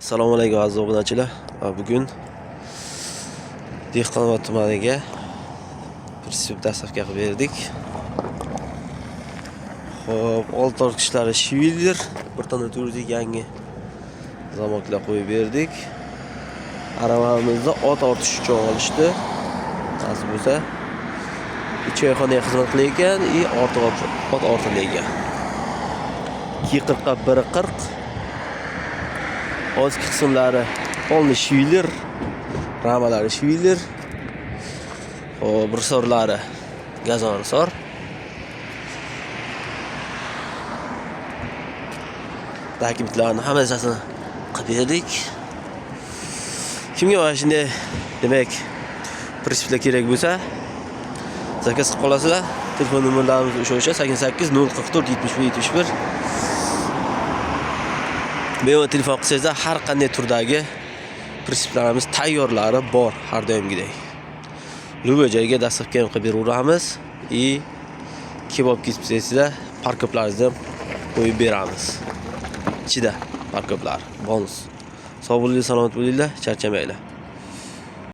Assalomu alaykum aziz obunachilar. Bugun Dehqonobod tumaniga prinsip dastavka qilib berdik. Xo'p, old tortkichlari Shviler, bir tona turdik yangi zamoklar qo'yib berdik. Aravamizda ot ortish uchun olishdi. Nasib bo'lsa, choyxonaga xizmat qilayotgan, ot ortilayotgan. 240 ga 140. Ozki qismlari polni Shviler, ramalari Shviler. Xo'p, risorlari gazon risor. Dokumentlarni hammasini qilib berdik. Kimga mana shunday demak prinsiplar kerak bo'lsa, zakaz qilib qolasizlar. Telefon nomerlarimiz o'sha 88 044 71 71. Bemalol telefon qilsangiz har qanday turdagi prinsiplarimiz tayyorlari bor har doimgidek. Любой joyga dastavka ham qilib beraveramiz. Kebab kesib sizlar parkoblaringizni ham qo'yib beramiz. Ichida parkoblar, bonus. Sog' bo'linglar, salomat bo'linglar, charchamanglar.